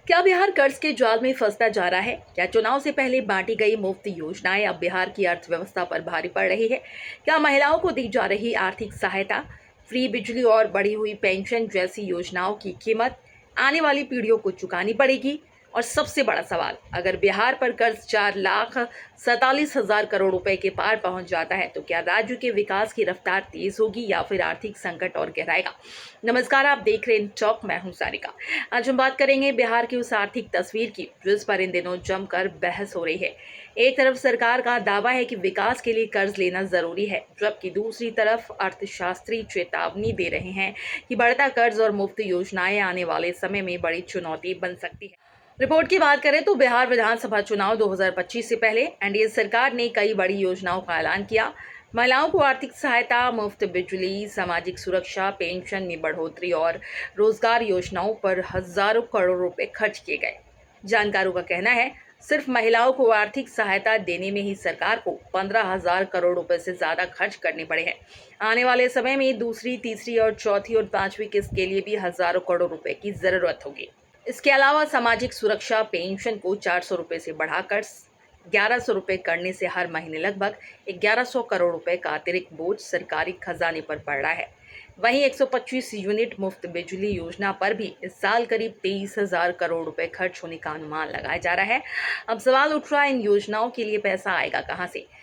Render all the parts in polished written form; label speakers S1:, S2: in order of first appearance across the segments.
S1: क्या बिहार कर्ज के जाल में फंसता जा रहा है? क्या चुनाव से पहले बांटी गई मुफ्त योजनाएं अब बिहार की अर्थव्यवस्था पर भारी पड़ रही है? क्या महिलाओं को दी जा रही आर्थिक सहायता, फ्री बिजली और बढ़ी हुई पेंशन जैसी योजनाओं की कीमत आने वाली पीढ़ियों को चुकानी पड़ेगी? और सबसे बड़ा सवाल, अगर बिहार पर कर्ज 4,47,000 करोड़ रुपए के पार पहुंच जाता है तो क्या राज्य के विकास की रफ्तार तेज होगी या फिर आर्थिक संकट और गहराएगा? नमस्कार, आप देख रहे हैं टॉक, मैं हूं सारिका। आज हम बात करेंगे बिहार की उस आर्थिक तस्वीर की जिस पर इन दिनों जमकर बहस हो रही है। एक तरफ सरकार का दावा है कि विकास के लिए कर्ज लेना जरूरी है, जबकि दूसरी तरफ अर्थशास्त्री चेतावनी दे रहे हैं कि बढ़ता कर्ज और मुफ्त योजनाएं आने वाले समय में बड़ी चुनौती बन सकती है। रिपोर्ट की बात करें तो बिहार विधानसभा चुनाव 2025 से पहले एनडीए सरकार ने कई बड़ी योजनाओं का ऐलान किया। महिलाओं को आर्थिक सहायता, मुफ्त बिजली, सामाजिक सुरक्षा, पेंशन में बढ़ोतरी और रोजगार योजनाओं पर हजारों करोड़ रुपए खर्च किए गए। जानकारों का कहना है, सिर्फ महिलाओं को आर्थिक सहायता देने में ही सरकार को 15,000 करोड़ रुपए से ज्यादा खर्च करने पड़े हैं। आने वाले समय में दूसरी, तीसरी और चौथी और पांचवी किस्त के लिए भी हजारों करोड़ रुपए की जरूरत होगी। इसके अलावा सामाजिक सुरक्षा पेंशन को 400 रुपए से बढ़ाकर 1100 रुपए करने से हर महीने लगभग 1100 करोड़ रुपए का अतिरिक्त बोझ सरकारी खजाने पर पड़ रहा है। वहीं 125 यूनिट मुफ्त बिजली योजना पर भी इस साल करीब 23,000 करोड़ रुपए खर्च होने का अनुमान लगाया जा रहा है। अब सवाल उठ रहा है, इन योजनाओं के लिए पैसा आएगा कहां से?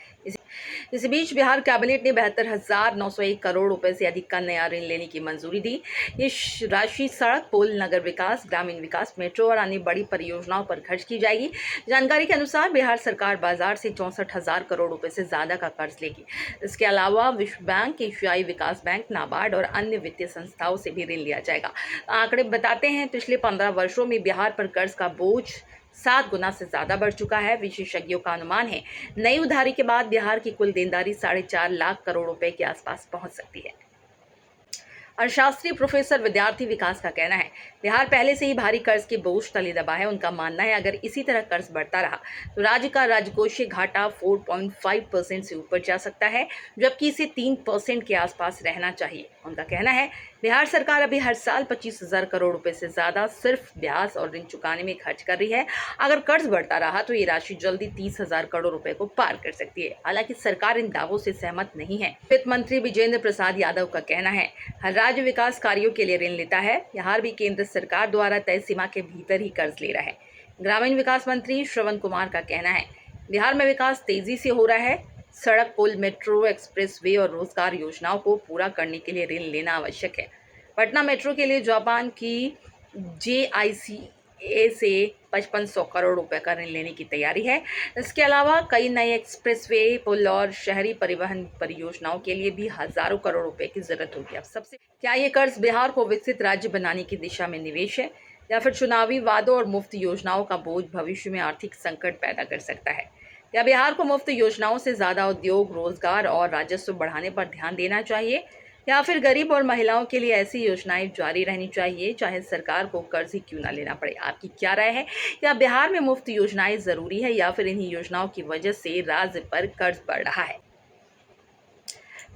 S1: इस बीच बिहार कैबिनेट ने 72,901 करोड़ रुपए से अधिक का नया ऋण लेने की मंजूरी दी। ये राशि सड़क, पुल, नगर विकास, ग्रामीण विकास, मेट्रो और अन्य बड़ी परियोजनाओं पर खर्च की जाएगी। जानकारी के अनुसार बिहार सरकार बाजार से 64,000 करोड़ रुपए से ज्यादा का कर्ज लेगी। इसके अलावा विश्व बैंक, एशियाई विकास बैंक, नाबार्ड और अन्य वित्तीय संस्थाओं से भी ऋण लिया जाएगा। आंकड़े बताते हैं, पिछले 15 वर्षों में बिहार पर कर्ज का बोझ 7 गुना से ज्यादा बढ़ चुका है। विशेषज्ञों का अनुमान है, नई उधारी के बाद बिहार की कुल देनदारी 4.5 लाख करोड़ रुपए के आसपास पहुंच सकती है। अर्थशास्त्री प्रोफेसर विद्यार्थी विकास का कहना है, बिहार पहले से ही भारी कर्ज के बोझ तले दबा है। उनका मानना है, अगर इसी तरह कर्ज बढ़ता रहा तो राज्य का राजकोषीय घाटा 4.5% से ऊपर जा सकता है, जबकि इसे 3% के आसपास रहना चाहिए। उनका कहना है, बिहार सरकार अभी हर साल 25,000 करोड़ रुपए से ज्यादा सिर्फ ब्याज और ऋण चुकाने में खर्च कर रही है। अगर कर्ज बढ़ता रहा तो ये राशि जल्दी 30,000 करोड़ रुपए को पार कर सकती है। हालांकि सरकार इन दावों से सहमत नहीं है। वित्त मंत्री विजेंद्र प्रसाद यादव का कहना है, हर राज्य विकास कार्यों के लिए ऋण लेता है। बिहार भी केंद्र सरकार द्वारा तय सीमा के भीतर ही कर्ज ले रहा है। ग्रामीण विकास मंत्री श्रवण कुमार का कहना है, बिहार में विकास तेजी से हो रहा है। सड़क, पुल, मेट्रो, एक्सप्रेस वे और रोजगार योजनाओं को पूरा करने के लिए ऋण लेना आवश्यक है। पटना मेट्रो के लिए जापान की JICA से 5500 करोड़ रुपए का ऋण लेने की तैयारी है। इसके अलावा कई नए एक्सप्रेसवे, पुल और शहरी परिवहन परियोजनाओं के लिए भी हजारों करोड़ रुपए की जरूरत होगी। अब सबसे, क्या ये कर्ज बिहार को विकसित राज्य बनाने की दिशा में निवेश है या फिर चुनावी वादों और मुफ्त योजनाओं का बोझ भविष्य में आर्थिक संकट पैदा कर सकता है? क्या बिहार को मुफ्त योजनाओं से ज्यादा उद्योग, रोजगार और राजस्व बढ़ाने पर ध्यान देना चाहिए या फिर गरीब और महिलाओं के लिए ऐसी योजनाएं जारी रहनी चाहिए, चाहे सरकार को कर्ज ही क्यों ना लेना पड़े? आपकी क्या राय है? क्या बिहार में मुफ्त योजनाएं जरूरी है या फिर इन्हीं योजनाओं की वजह से राज्य पर कर्ज बढ़ रहा है?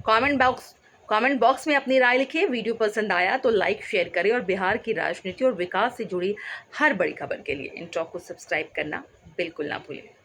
S1: कमेंट बॉक्स में अपनी राय लिखें। वीडियो पसंद आया तो लाइक, शेयर करें और बिहार की राजनीति और विकास से जुड़ी हर बड़ी खबर के लिए इन टॉक को सब्सक्राइब करना बिल्कुल ना भूलें।